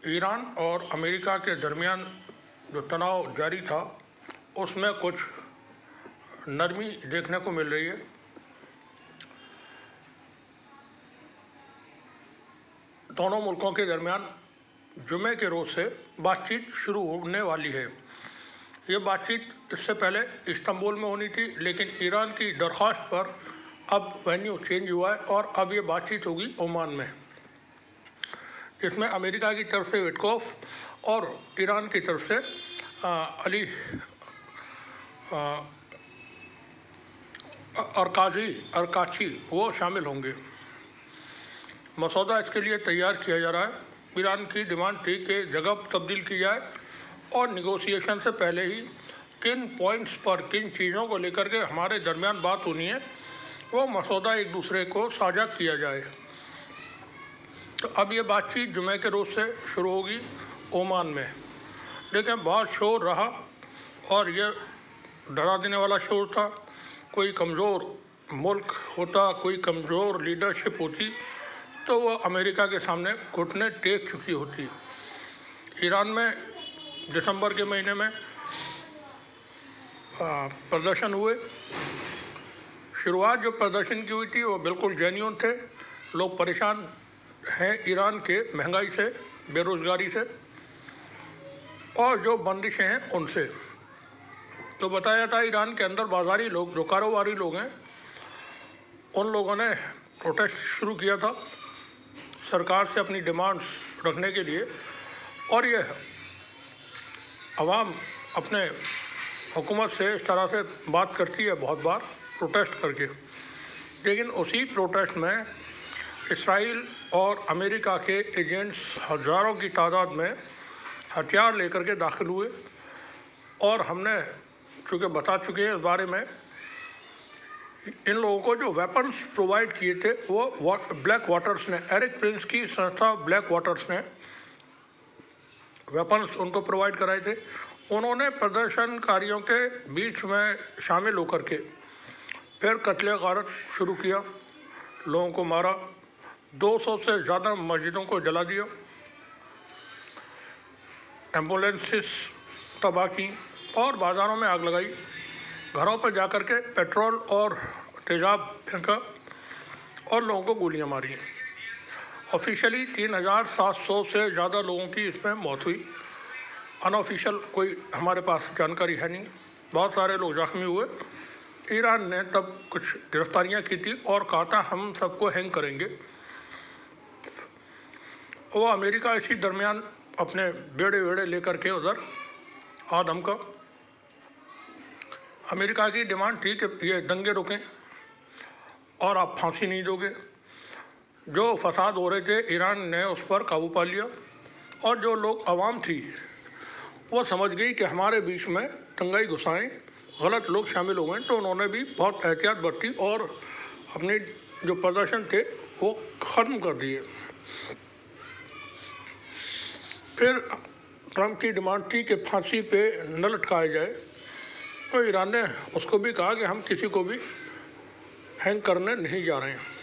Iran और America के दरमियान जो तनाव जारी था उसमें कुछ नरमी देखने को मिल रही है। दोनों मुल्कों के दरमियान जुमे के रोज़ से बातचीत शुरू होने वाली है। ये बातचीत इससे पहले इस्तांबुल में होनी थी, लेकिन ईरान की दरख्वास्त पर अब वेन्यू चेंज हुआ है और अब ये बातचीत होगी ओमान में। इसमें अमेरिका की तरफ से विटकोफ और ईरान की तरफ से अली अरकाची वो शामिल होंगे। मसौदा इसके लिए तैयार किया जा रहा है। ईरान की डिमांड थी कि जगह तब्दील की जाए और निगोशिएशन से पहले ही किन पॉइंट्स पर किन चीज़ों को लेकर के हमारे दरमियान बात होनी है वो मसौदा एक दूसरे को साझा किया जाए। तो अब ये बातचीत जुमे के रोज़ से शुरू होगी ओमान में, लेकिन बहुत शोर रहा और ये डरा देने वाला शोर था। कोई कमज़ोर मुल्क होता, कोई कमज़ोर लीडरशिप होती तो वो अमेरिका के सामने घुटने टेक चुकी होती। ईरान में दिसंबर के महीने में प्रदर्शन हुए। शुरुआत जो प्रदर्शन की हुई थी वो बिल्कुल जेन्युइन थे। लोग परेशान हैं ईरान के महंगाई से, बेरोज़गारी से और जो बंदिशें हैं उनसे। तो बताया जाता है ईरान के अंदर बाज़ारी लोग, जो कारोबारी लोग हैं, उन लोगों ने प्रोटेस्ट शुरू किया था सरकार से अपनी डिमांड्स रखने के लिए। और ये अवाम अपने हुकूमत से इस तरह से बात करती है बहुत बार प्रोटेस्ट करके, लेकिन उसी प्रोटेस्ट में इसराइल और अमेरिका के एजेंट्स हज़ारों की तादाद में हथियार लेकर के दाखिल हुए। और हमने चूँकि बता चुके हैं इस बारे में, इन लोगों को जो वेपन्स प्रोवाइड किए थे वो ब्लैक वाटर्स ने, एरिक प्रिंस की संस्था ब्लैक वाटर्स ने वेपन्स उनको प्रोवाइड कराए थे। उन्होंने प्रदर्शनकारियों के बीच में शामिल होकर के फिर कत्ले गारत शुरू किया, लोगों को मारा, 200 से ज़्यादा मस्जिदों को जला दिया, एम्बुलेंसेस तबाह की और बाज़ारों में आग लगाई, घरों पर जाकर के पेट्रोल और तेज़ाब फेंका और लोगों को गोलियां मारी। ऑफिशियली 3700 से ज़्यादा लोगों की इसमें मौत हुई। अनऑफिशियल कोई हमारे पास जानकारी है नहीं। बहुत सारे लोग जख्मी हुए। ईरान ने तब कुछ गिरफ्तारियां की थी और कहा था हम सबको हैंग करेंगे। वो अमेरिका इसी दरमियान अपने बेड़े लेकर के उधर आदम का। अमेरिका की डिमांड थी कि ये दंगे रुकें और आप फांसी नहीं दोगे। जो फसाद हो रहे थे ईरान ने उस पर काबू पा लिया और जो लोग आवाम थी वो समझ गई कि हमारे बीच में दंगाई घुसाएं, गलत लोग शामिल हो गए, तो उन्होंने भी बहुत एहतियात बरती और अपने जो प्रदर्शन थे वो ख़त्म कर दिए। फिर ट्रंप की डिमांड थी कि फांसी पे न लटकाया जाए, तो ईरान ने उसको भी कहा कि हम किसी को भी हैंग करने नहीं जा रहे हैं।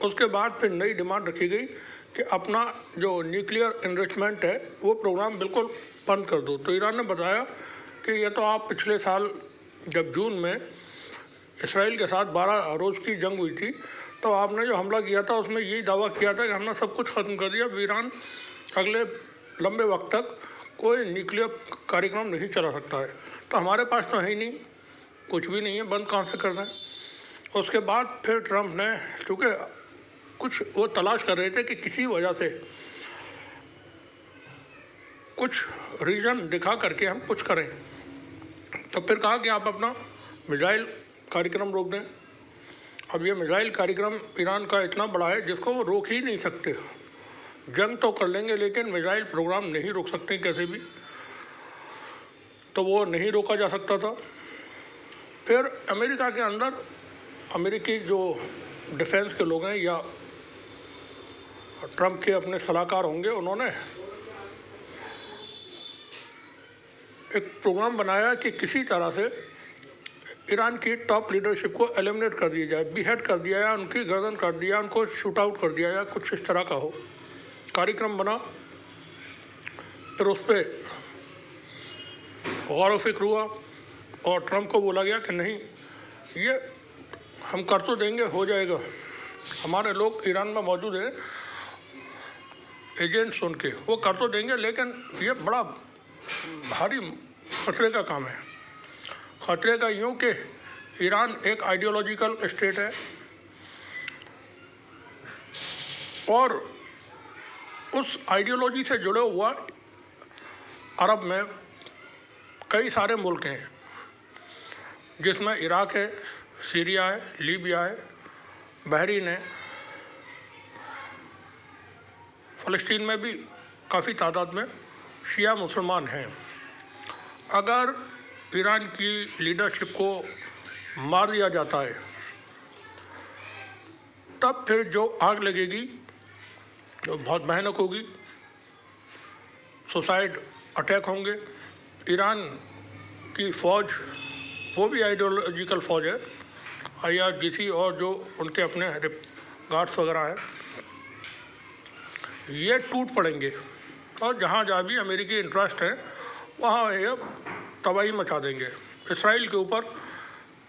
उसके बाद फिर नई डिमांड रखी गई कि अपना जो न्यूक्लियर इनरिचमेंट है वो प्रोग्राम बिल्कुल बंद कर दो। तो ईरान ने बताया कि ये तो आप पिछले साल जब जून में इसराइल के साथ 12 रोज़ की जंग हुई थी तो आपने जो हमला किया था उसमें यही दावा किया था कि हमने सब कुछ ख़त्म कर दिया। ईरान अगले लंबे वक्त तक कोई न्यूक्लियर कार्यक्रम नहीं चला सकता है, तो हमारे पास तो है ही नहीं, कुछ भी नहीं है, बंद कहाँ से करना है। उसके बाद फिर ट्रंप ने, चूँकि कुछ वो तलाश कर रहे थे कि किसी वजह से कुछ रीज़न दिखा करके हम कुछ करें, तो फिर कहा कि आप अपना मिसाइल कार्यक्रम रोक दें। अब ये मिसाइल कार्यक्रम ईरान का इतना बड़ा है जिसको वो रोक ही नहीं सकते। जंग तो कर लेंगे लेकिन मिसाइल प्रोग्राम नहीं रोक सकते कैसे भी, तो वो नहीं रोका जा सकता था। फिर अमेरिका के अंदर अमेरिकी जो डिफेंस के लोग हैं या ट्रंप के अपने सलाहकार होंगे, उन्होंने एक प्रोग्राम बनाया कि किसी तरह से ईरान की टॉप लीडरशिप को एलिमिनेट कर दिया जाए, बीहेड कर दिया जाए, उनकी गर्दन काट दिया, उनको शूट आउट कर दिया जाए, कुछ इस तरह का हो कार्यक्रम बना। फिर उस पर गौर व फिक्र हुआ और ट्रंप को बोला गया कि नहीं, ये हम कर तो देंगे, हो जाएगा, हमारे लोग ईरान में मौजूद हैं, एजेंट्स उनके, वो कर तो देंगे, लेकिन ये बड़ा भारी खतरे का काम है। खतरे का यूँ कि ईरान एक आइडियोलॉजिकल स्टेट है और उस आइडियोलॉजी से जुड़े हुआ अरब में कई सारे मुल्क हैं, जिसमें इराक है, सीरिया है, लीबिया है, बहरीन है, फ़लस्तीन में भी काफ़ी तादाद में शिया मुसलमान हैं। अगर ईरान की लीडरशिप को मार दिया जाता है तब फिर जो आग लगेगी तो बहुत भयानक होगी। सुसाइड अटैक होंगे। ईरान की फ़ौज, वो भी आइडियोलॉजिकल फ़ौज है, IRGC, और जो उनके अपने गार्ड्स वगैरह हैं, ये टूट पड़ेंगे और जहाँ जहाँ भी अमेरिकी इंटरेस्ट है वहाँ ये तबाही मचा देंगे। इसराइल के ऊपर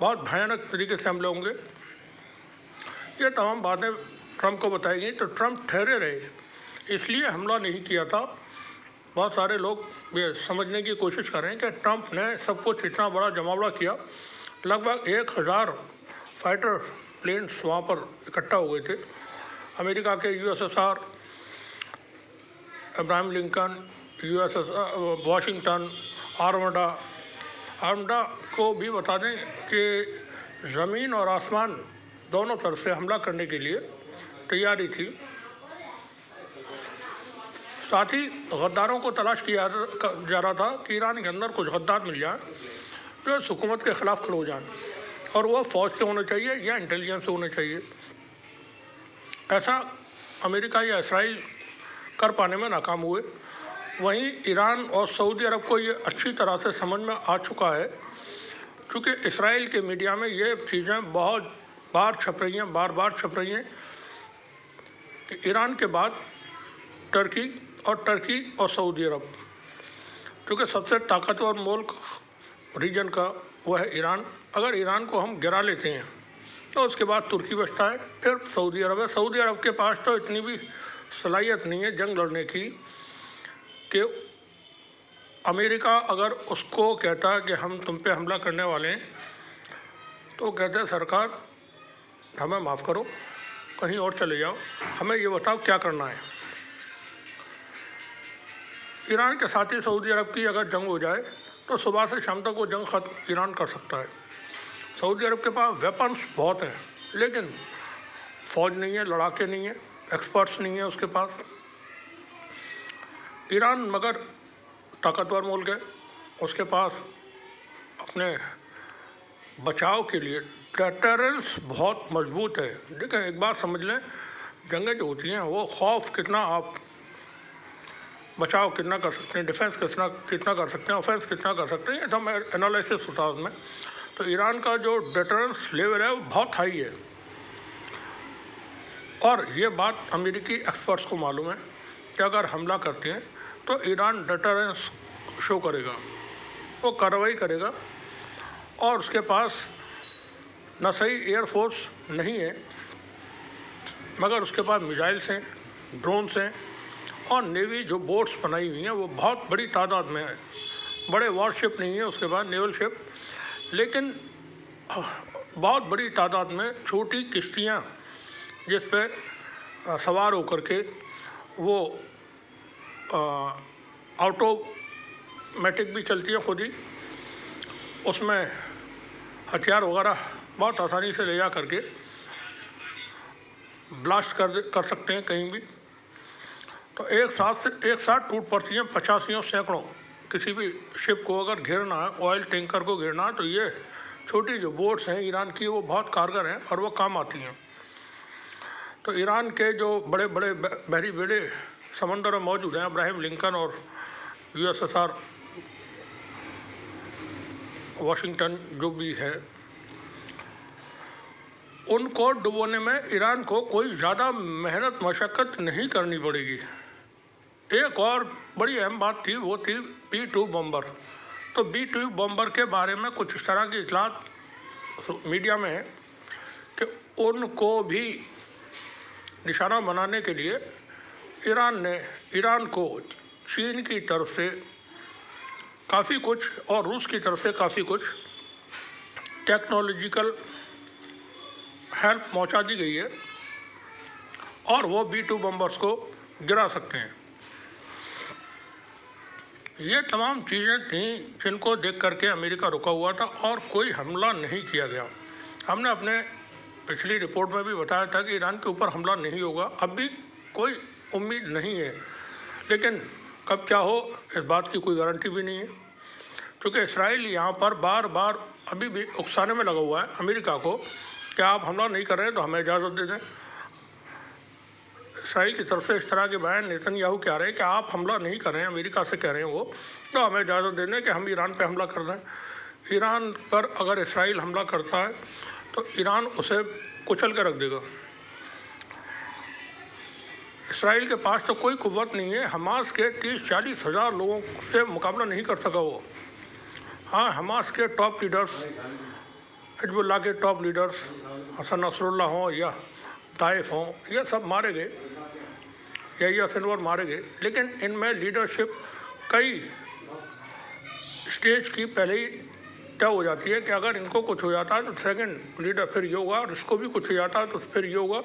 बहुत भयानक तरीके से हमले होंगे। ये तमाम बातें ट्रंप को बताई गई तो ट्रंप ठहरे रहे, इसलिए हमला नहीं किया था। बहुत सारे लोग ये समझने की कोशिश कर रहे हैं कि ट्रंप ने सब कुछ इतना बड़ा जमावड़ा किया। लगभग 1000 फाइटर प्लेन्स वहाँ पर इकट्ठा हो गए थे। अमेरिका के USSR, Abraham Lincoln, USS Washington, armada को भी बता दें कि ज़मीन और आसमान दोनों तरफ से हमला करने के लिए तैयारी थी। साथ ही गद्दारों को तलाश किया जा रहा था कि ईरान के अंदर कुछ गद्दार मिल जाए जो इस हुकूमत के ख़िलाफ़ खड़े हो जाएं, और वो फ़ौज से होने चाहिए या इंटेलिजेंस से होने चाहिए। ऐसा अमेरिका या इसराइल कर पाने में नाकाम हुए। वहीं ईरान और सऊदी अरब को ये अच्छी तरह से समझ में आ चुका है, क्योंकि इसराइल के मीडिया में ये चीज़ें बहुत बार छप रही हैं, बार बार छप रही हैं कि ईरान के बाद टर्की और सऊदी अरब, क्योंकि सबसे ताकतवर मुल्क रीजन का वह है ईरान। अगर ईरान को हम गिरा लेते हैं तो उसके बाद तुर्की बचता है, फिर सऊदी अरब है। सऊदी अरब के पास तो इतनी भी सलाहियत नहीं है जंग लड़ने की कि अमेरिका अगर उसको कहता है कि हम तुम पे हमला करने वाले हैं तो कहते हैं सरकार हमें माफ़ करो, कहीं और चले जाओ, हमें ये बताओ क्या करना है। ईरान के साथ ही सऊदी अरब की अगर जंग हो जाए तो सुबह से शाम तक वो जंग खत्म ईरान कर सकता है। सऊदी अरब के पास वेपन्स बहुत हैं, लेकिन फ़ौज नहीं है, लड़ाके नहीं है, एक्सपर्ट्स नहीं है उसके पास। ईरान मगर ताकतवर मुल्क है, उसके पास अपने बचाव के लिए डेटरेंस बहुत मजबूत है। देखिए, एक बात समझ लें, जंगें जो होती हैं वो खौफ कितना, आप बचाव कितना कर सकते हैं, डिफेंस कितना कर सकते हैं, ऑफेंस कितना कर सकते हैं, एकदम एनालिसिस होता है उसमें। तो ईरान का जो डेटरेंस लेवल है वो बहुत हाई है, और ये बात अमेरिकी एक्सपर्ट्स को मालूम है कि अगर हमला करते हैं तो ईरान डेटरेंस शो करेगा, वो कार्रवाई करेगा, और उसके पास न सही एयरफोर्स नहीं है मगर उसके पास मिसाइल्स हैं, ड्रोन्स हैं, और नेवी जो बोट्स बनाई हुई हैं वो बहुत बड़ी तादाद में है। बड़े वॉरशिप नहीं है उसके पास, नेवल शिप, लेकिन बहुत बड़ी तादाद में छोटी किश्तियाँ जिस पे सवार होकर के वो ऑटोमेटिक भी चलती हैं खुद ही, उसमें हथियार वगैरह बहुत आसानी से ले जा करके ब्लास्ट कर सकते हैं कहीं भी। तो एक साथ टूट पड़ती हैं 50 या सैकड़ों। किसी भी शिप को अगर घेरना है, ऑयल टैंकर को घेरना है, तो ये छोटी जो बोट्स हैं ईरान की वो बहुत कारगर हैं और वो काम आती हैं। तो ईरान के जो बड़े बड़े बहरी बेड़े समंदर में मौजूद हैं, अब्राहम लिंकन और USSR वाशिंगटन जो भी है, उनको डुबोने में ईरान को कोई ज़्यादा मेहनत मशक्क़त नहीं करनी पड़ेगी। एक और बड़ी अहम बात थी, वो थी B-2 बम्बर। तो B-2 बम्बर के बारे में कुछ इस तरह की इतलात मीडिया में है कि उनको भी निशाना बनाने के लिए ईरान को चीन की तरफ से काफ़ी कुछ और रूस की तरफ से काफ़ी कुछ टेक्नोलॉजिकल हेल्प पहुंचा दी गई है और वो B-2 बम्बर्स को गिरा सकते हैं। ये तमाम चीज़ें थीं जिनको देख करके अमेरिका रुका हुआ था और कोई हमला नहीं किया गया। हमने अपने पिछली रिपोर्ट में भी बताया था कि ईरान के ऊपर हमला नहीं होगा, अब भी कोई उम्मीद नहीं है, लेकिन कब क्या हो इस बात की कोई गारंटी भी नहीं है, क्योंकि इसराइल यहाँ पर बार बार अभी भी उकसाने में लगा हुआ है अमेरिका को कि आप हमला नहीं कर रहे हैं तो हमें इजाज़त दे दें। इसराइल की तरफ से इस तरह के बयान नेतन्याहू कह रहे हैं कि आप हमला नहीं कर रहे हैं, अमेरिका से कह रहे हैं वो, तो हमें इजाज़त दे दें कि हम ईरान पे हमला कर दें। ईरान पर अगर इसराइल हमला करता है तो ईरान उसे कुचल कर रख देगा। इसराइल के पास तो कोई कुव्वत नहीं है, हमास के 30-40 हज़ार लोगों से मुकाबला नहीं कर सका वो। हाँ, हमास के टॉप लीडर्स, हिजबुल्लाह के टॉप लीडर्स हसन नसरुल्लाह हों या ताइफ हों, ये सब मारे गए, या सिनवर मारे गए, लेकिन इनमें लीडरशिप कई स्टेज की पहले ही तय हो जाती है कि अगर इनको कुछ हो जाता है तो सेकंड लीडर फिर ये होगा, और इसको भी कुछ हो जाता है तो फिर ये होगा।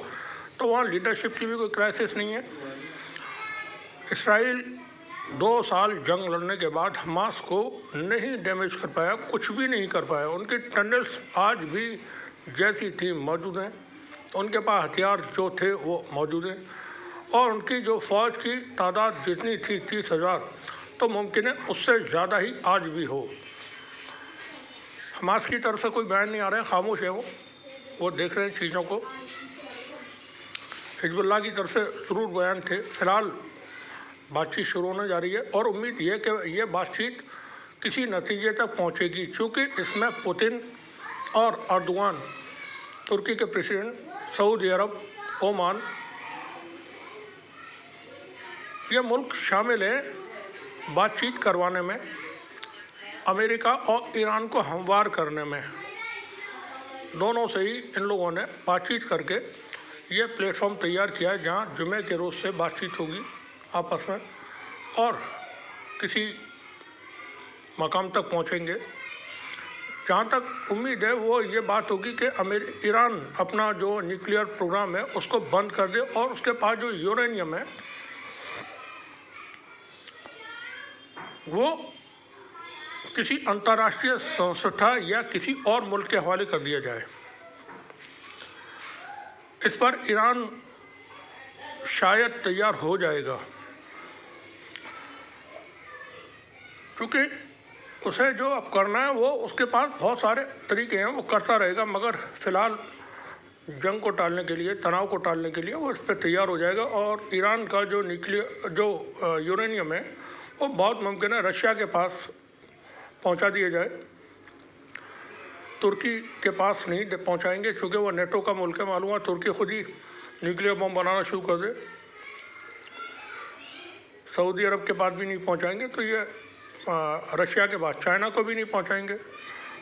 तो वहाँ लीडरशिप की भी कोई क्राइसिस नहीं है। इसराइल 2 साल जंग लड़ने के बाद हमास को नहीं डैमेज कर पाया, कुछ भी नहीं कर पाया। उनके टनल्स आज भी जैसी थी मौजूद हैं, उनके पास हथियार जो थे वो मौजूद हैं, और उनकी जो फ़ौज की तादाद जितनी थी 30,000, तो मुमकिन है उससे ज़्यादा ही आज भी हो। हमास की तरफ से कोई बयान नहीं आ रहे हैं, खामोश है वो देख रहे हैं चीज़ों को। हिजबुल्लाह की तरफ से ज़रूर बयान थे। फ़िलहाल बातचीत शुरू होने जा रही है और उम्मीद ये कि ये बातचीत किसी नतीजे तक पहुंचेगी, क्योंकि इसमें पुतिन और अर्दोगान, तुर्की के प्रेसिडेंट, सऊदी अरब, ओमान, ये मुल्क शामिल हैं बातचीत करवाने में, अमेरिका और ईरान को हमवार करने में। दोनों से ही इन लोगों ने बातचीत करके ये प्लेटफॉर्म तैयार किया है जहाँ जुमे के रोज़ से बातचीत होगी आपस में और किसी मकाम तक पहुँचेंगे। जहाँ तक उम्मीद है वो ये बात होगी कि ईरान अपना जो न्यूक्लियर प्रोग्राम है उसको बंद कर दे और उसके पास जो यूरेनियम है वो किसी अंतर्राष्ट्रीय संस्था या किसी और मुल्क के हवाले कर दिया जाए। इस पर ईरान शायद तैयार हो जाएगा, क्योंकि उसे जो अब करना है वो उसके पास बहुत सारे तरीके हैं, वो करता रहेगा, मगर फ़िलहाल जंग को टालने के लिए, तनाव को टालने के लिए वो इस पर तैयार हो जाएगा। और ईरान का जो यूरेनियम है वो बहुत मुमकिन है रशिया के पास पहुंचा दिया जाए, तुर्की के पास नहीं पहुंचाएंगे क्योंकि वो नेटो का मुल्क है। मालूम है तुर्की खुद ही न्यूक्लियर बम बनाना शुरू कर दे, सऊदी अरब के पास भी नहीं पहुंचाएंगे, तो ये रशिया के पास, चाइना को भी नहीं पहुंचाएंगे।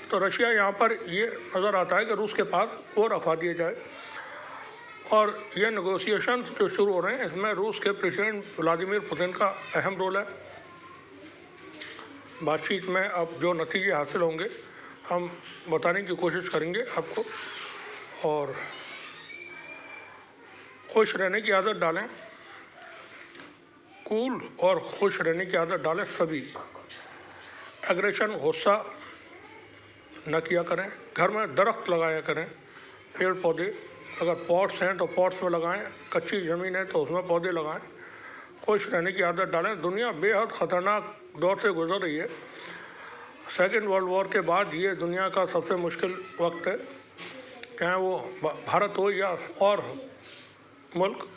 तो रशिया यहाँ पर ये नज़र आता है कि रूस के पास वो रखवा दिया जाए। और ये नेगोशिएशन जो शुरू हो रहे हैं इसमें रूस के प्रेसिडेंट व्लादिमीर पुतिन का अहम रोल है। बातचीत में अब जो नतीजे हासिल होंगे हम बताने की कोशिश करेंगे आपको, और खुश रहने की आदत डालें, कूल और खुश रहने की आदत डालें सभी। एग्रेशन, गुस्सा न किया करें, घर में दरख्त लगाया करें, पेड़ पौधे, अगर पॉट्स हैं तो पॉट्स में लगाएं, कच्ची ज़मीन है तो उसमें पौधे लगाएं, खुश रहने की आदत डालें। दुनिया बेहद ख़तरनाक दौर से गुजर रही है। सेकेंड वर्ल्ड वॉर के बाद ये दुनिया का सबसे मुश्किल वक्त है, चाहे वो भारत हो या और मुल्क।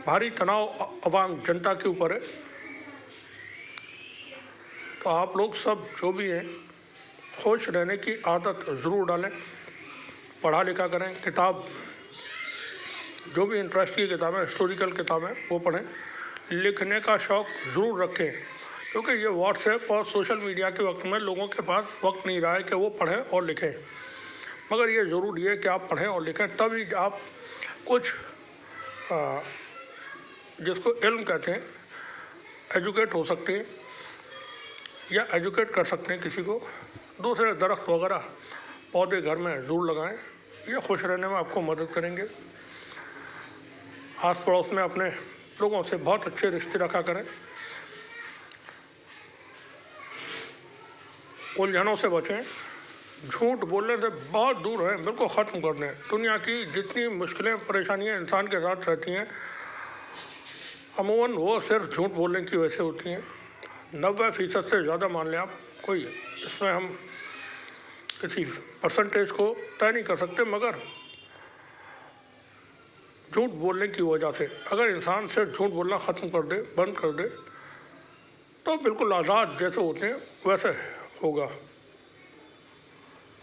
भारी तनाव आवाम जनता के ऊपर है। तो आप लोग सब जो भी हैं खुश रहने की आदत ज़रूर डालें, पढ़ा लिखा करें, किताब जो भी इंटरेस्ट की किताबें, हिस्टोरिकल किताबें, वो पढ़ें। लिखने का शौक़ ज़रूर रखें, क्योंकि ये व्हाट्सएप और सोशल मीडिया के वक्त में लोगों के पास वक्त नहीं रहा है कि वो पढ़ें और लिखें। मगर ये ज़रूरी है कि आप पढ़ें और लिखें, तभी आप कुछ जिसको इल्म कहते हैं, एजुकेट हो सकते हैं या एजुकेट कर सकते हैं किसी को। दूसरे दरख्त वगैरह पौधे घर में ज़रूर लगाएं, ये खुश रहने में आपको मदद करेंगे। आस पड़ोस में अपने लोगों से बहुत अच्छे रिश्ते रखा करें। उलझनों से बचें, झूठ बोलने से बहुत दूर रहें, बिल्कुल ख़त्म कर दें। दुनिया की जितनी मुश्किलें परेशानियां इंसान के साथ रहती हैं, अमूमन वो सिर्फ झूठ बोलने की वजह से होती हैं। 90% से ज़्यादा मान लें आप, कोई इसमें हम किसी परसेंटेज को तय नहीं कर सकते, मगर झूठ बोलने की वजह से अगर इंसान सिर्फ झूठ बोलना ख़त्म कर दे, बंद कर दे, तो बिल्कुल आज़ाद जैसे होते हैं वैसे होगा,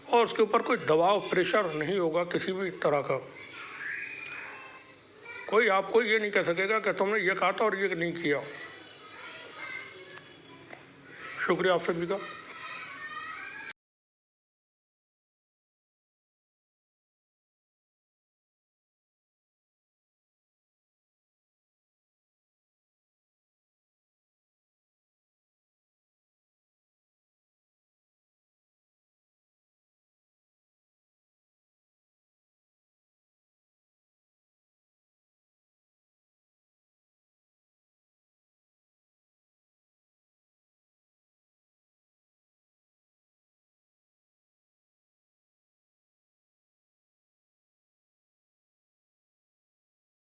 और उसके ऊपर कोई दबाव, प्रेशर नहीं होगा किसी भी तरह का। कोई आपको ये नहीं कह सकेगा कि तुमने ये कहा था और ये नहीं किया। शुक्रिया आप सभी का।